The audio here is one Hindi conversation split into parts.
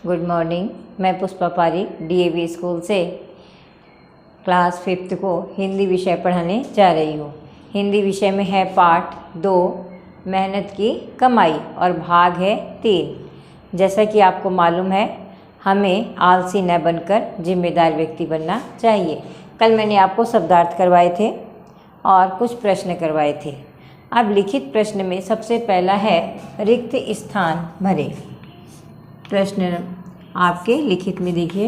Good morning. मैं पुष्पा पारीक डीएवी स्कूल से क्लास 5th को हिंदी विषय पढ़ाने जा रही हूँ। हिंदी विषय में है पाठ 2 मेहनत की कमाई और भाग है 3। जैसा कि आपको मालूम है, हमें आलसी न बनकर जिम्मेदार व्यक्ति बनना चाहिए। कल मैंने आपको शब्दार्थ करवाए थे और कुछ प्रश्न करवाए थे। अब लिखित प्रश्न में सबसे पहला है रिक्त स्थान भरें। प्रश्न आपके लिखित में देखिए,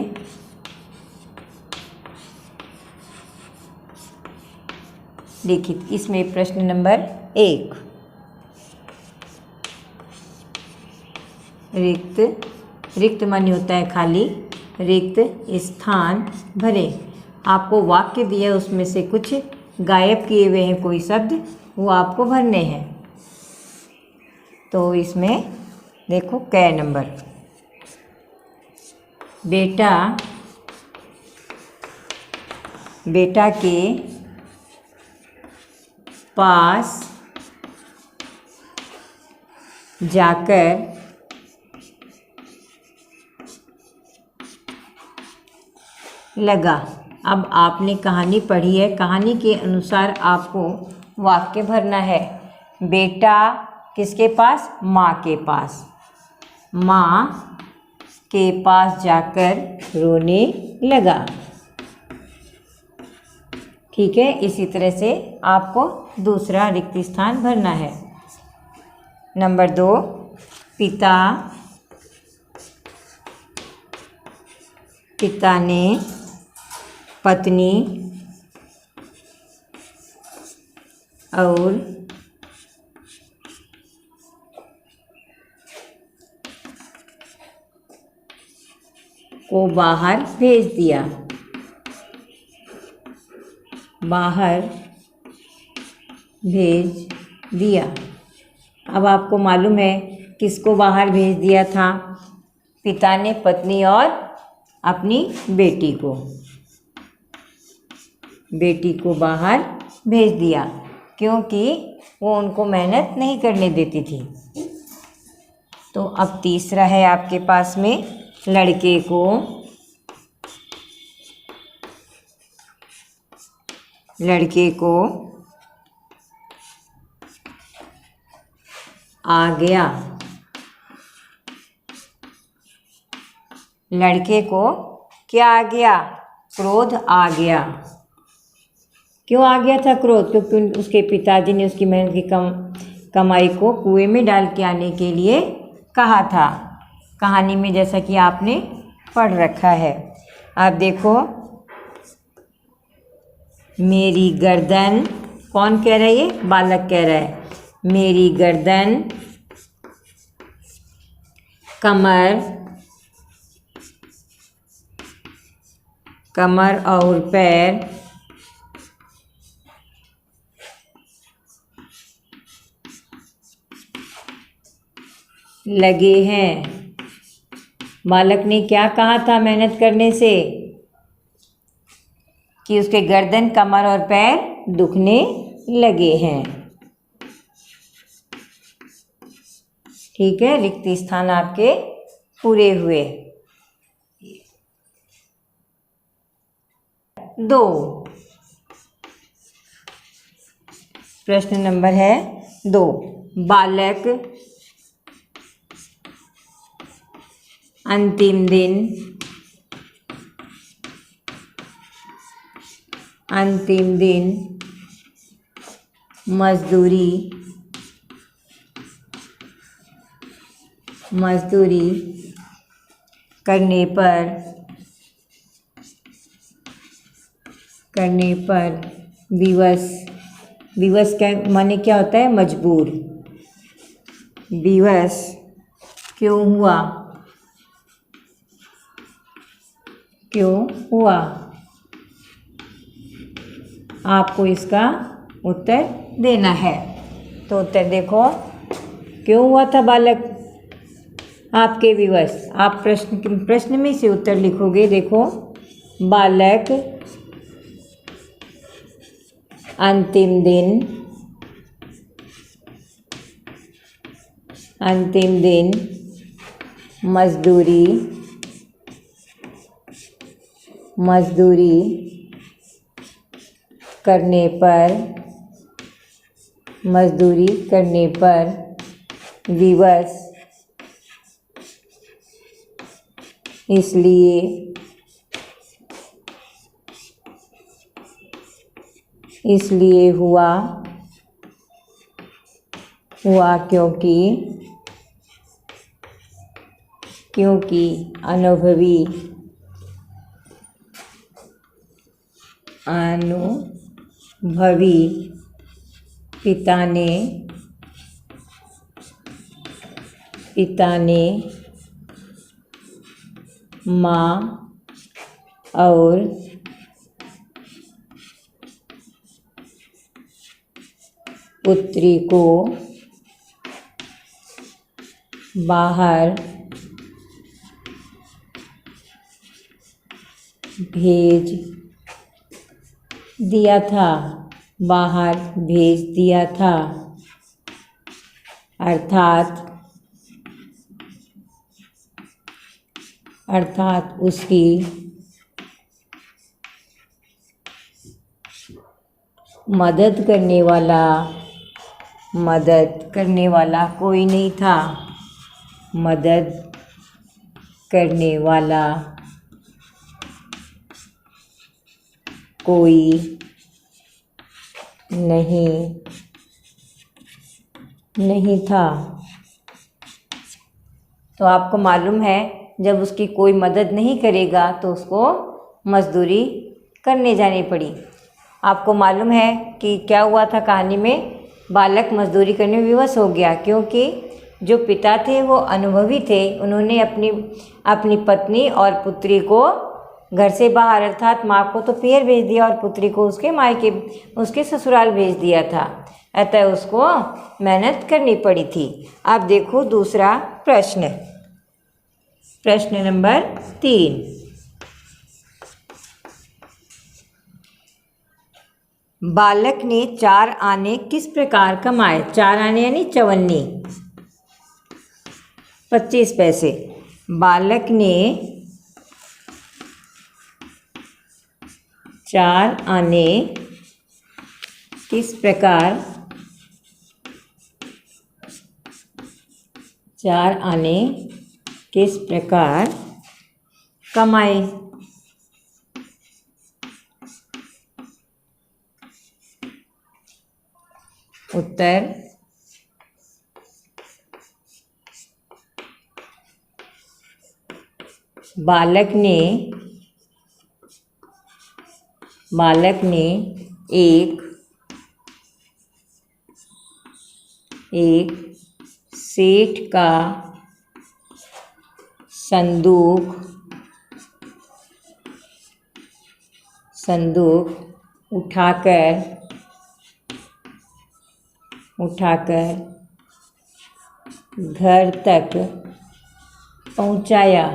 लिखित इसमें प्रश्न नंबर 1 रिक्त माने होता है खाली। रिक्त स्थान भरें। आपको वाक्य दिया है, उसमें से कुछ गायब किए हुए हैं कोई शब्द, वो आपको भरने हैं। तो इसमें देखो क नंबर, बेटा के पास जाकर लगा। अब आपने कहानी पढ़ी है, कहानी के अनुसार आपको वाक्य भरना है। बेटा किसके पास? माँ के पास। माँ के पास जाकर रोने लगा। ठीक है, इसी तरह से आपको दूसरा रिक्त स्थान भरना है। नंबर 2 पिता ने पत्नी और को बाहर भेज दिया। बाहर भेज दिया। अब आपको मालूम है किसको बाहर भेज दिया था? पिता ने पत्नी और अपनी बेटी को बाहर भेज दिया, क्योंकि वो उनको मेहनत नहीं करने देती थी। तो अब तीसरा है आपके पास में, लड़के को आ गया। लड़के को क्या आ गया? क्रोध आ गया। क्यों आ गया था क्रोध? क्योंकि उसके पिताजी ने उसकी मेहनत की कमाई को कुएं में डाल के आने के लिए कहा था, कहानी में, जैसा कि आपने पढ़ रखा है। आप देखो, मेरी गर्दन, कौन कह रहा है? ये बालक कह रहा है। मेरी गर्दन, कमर और पैर लगे हैं। बालक ने क्या कहा था मेहनत करने से? कि उसके गर्दन, कमर और पैर दुखने लगे हैं। ठीक है, रिक्त स्थान आपके पूरे हुए। 2 प्रश्न नंबर है 2। बालक अंतिम दिन मजदूरी करने पर विवश क्या माने क्या होता है? मजबूर। विवश क्यों हुआ? आपको इसका उत्तर देना है। तो उत्तर देखो, क्यों हुआ था बालक आपके विवश? आप प्रश्न में से उत्तर लिखोगे। देखो, बालक अंतिम दिन मजदूरी मजदूरी करने पर विवश इसलिए हुआ क्योंकि अनुभवी पिता ने माँ और पुत्री को बाहर भेज दिया था अर्थात उसकी मदद करने वाला कोई नहीं था। नहीं था। तो आपको मालूम है जब उसकी कोई मदद नहीं करेगा तो उसको मजदूरी करने जानी पड़ी। आपको मालूम है कि क्या हुआ था कहानी में, बालक मजदूरी करने में विवश हो गया क्योंकि जो पिता थे वो अनुभवी थे। उन्होंने अपनी पत्नी और पुत्री को घर से बाहर अर्थात माँ को तो पियर भेज दिया और पुत्री को उसके ससुराल भेज दिया था। अतः उसको मेहनत करनी पड़ी थी। अब देखो दूसरा प्रश्न नंबर 3। बालक ने 4 आने किस प्रकार कमाए? 4 आने यानी चवन्नी 25 पैसे। बालक ने 4 आने किस प्रकार कमाए? उत्तर बालक ने एक सेठ का संदूक उठाकर घर तक पहुंचाया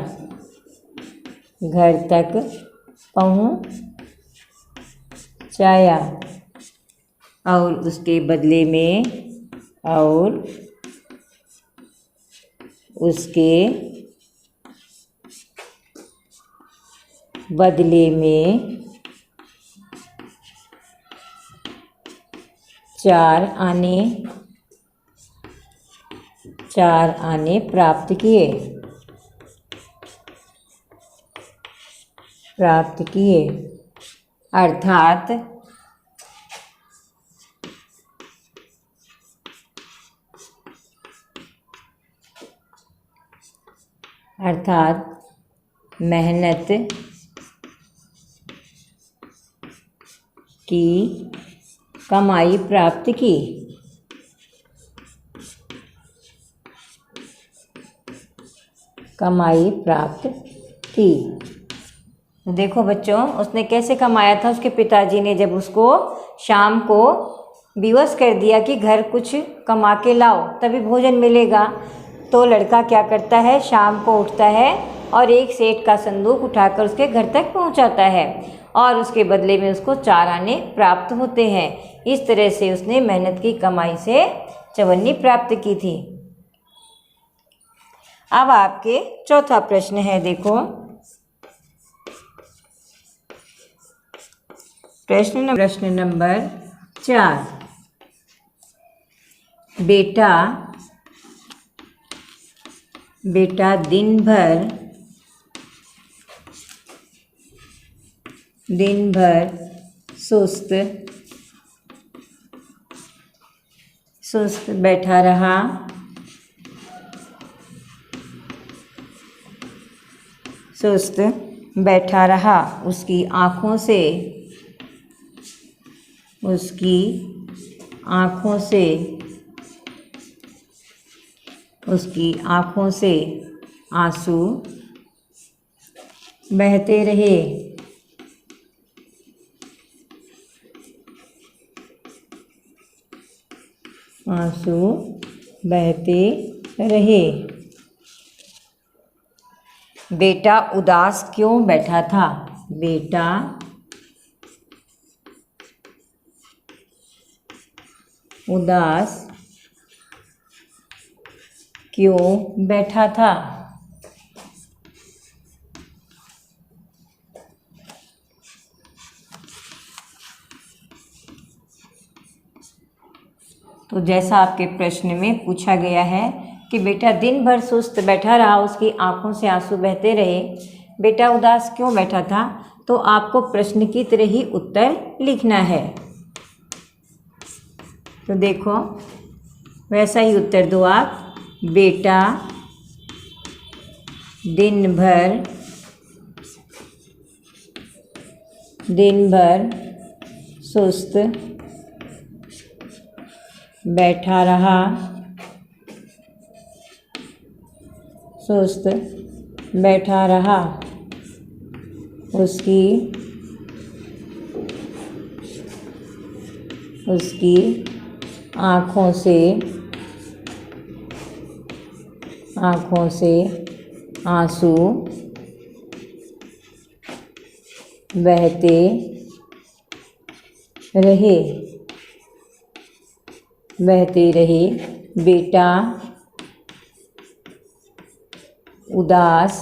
और उसके बदले में 4 आने प्राप्त किए। अर्थात मेहनत की कमाई प्राप्त की। देखो बच्चों, उसने कैसे कमाया था। उसके पिताजी ने जब उसको शाम को विवश कर दिया कि घर कुछ कमा के लाओ तभी भोजन मिलेगा, तो लड़का क्या करता है, शाम को उठता है और एक सेठ का संदूक उठाकर उसके घर तक पहुंचाता है और उसके बदले में उसको 4 आने प्राप्त होते हैं। इस तरह से उसने मेहनत की कमाई से चवन्नी प्राप्त की थी। अब आपके चौथा प्रश्न है, देखो प्रश्न नंबर 4। बेटा दिन भर सुस्त बैठा रहा। उसकी आँखों से आंसू बहते रहे। बेटा उदास क्यों बैठा था? बेटा उदास क्यों बैठा था? तो जैसा आपके प्रश्न में पूछा गया है कि बेटा दिन भर सुस्त बैठा रहा, उसकी आंखों से आंसू बहते रहे, बेटा उदास क्यों बैठा था, तो आपको प्रश्न की तरह ही उत्तर लिखना है। तो देखो वैसा ही उत्तर दो आप। बेटा दिन भर सुस्त बैठा रहा। उसकी आँखों से आंसू बहते रहे। बेटा उदास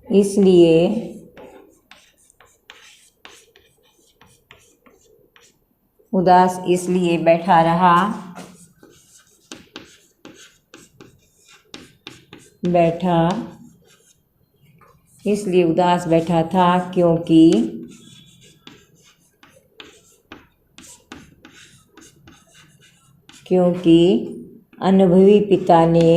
इसलिए बैठा रहा था क्योंकि अनुभवी पिता ने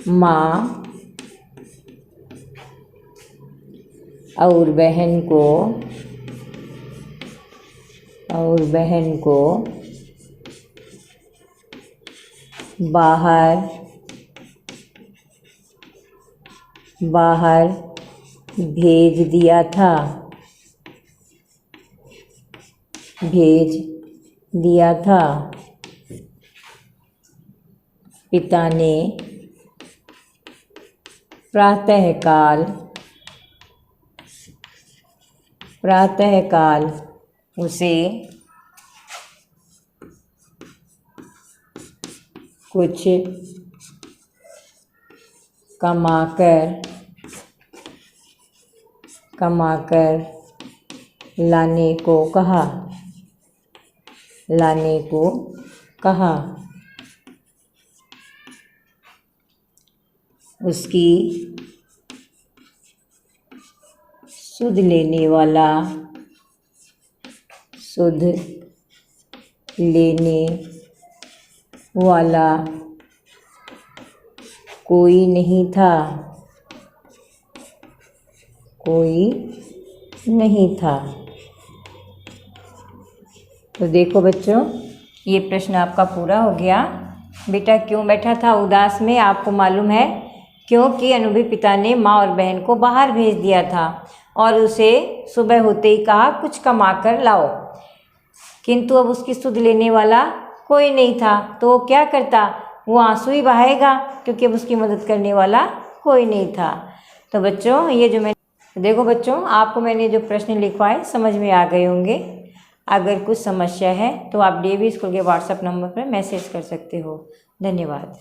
माँ और बहन को बाहर भेज दिया था। पिता ने प्रातःकाल उसे कुछ कमाकर लाने को कहा। उसकी सुध लेने वाला कोई नहीं था। तो देखो बच्चों, ये प्रश्न आपका पूरा हो गया। बेटा क्यों बैठा था उदास में, आपको मालूम है क्योंकि अनुभवी पिता ने माँ और बहन को बाहर भेज दिया था और उसे सुबह होते ही कहा कुछ कमा कर लाओ, किंतु अब उसकी सुध लेने वाला कोई नहीं था, तो वो क्या करता, वो आंसू ही बहाएगा क्योंकि अब उसकी मदद करने वाला कोई नहीं था। तो बच्चों ये जो देखो बच्चों, आपको मैंने जो प्रश्न लिखवाए समझ में आ गए होंगे। अगर कुछ समस्या है तो आप DAV स्कूल के व्हाट्सएप नंबर पर मैसेज कर सकते हो। धन्यवाद।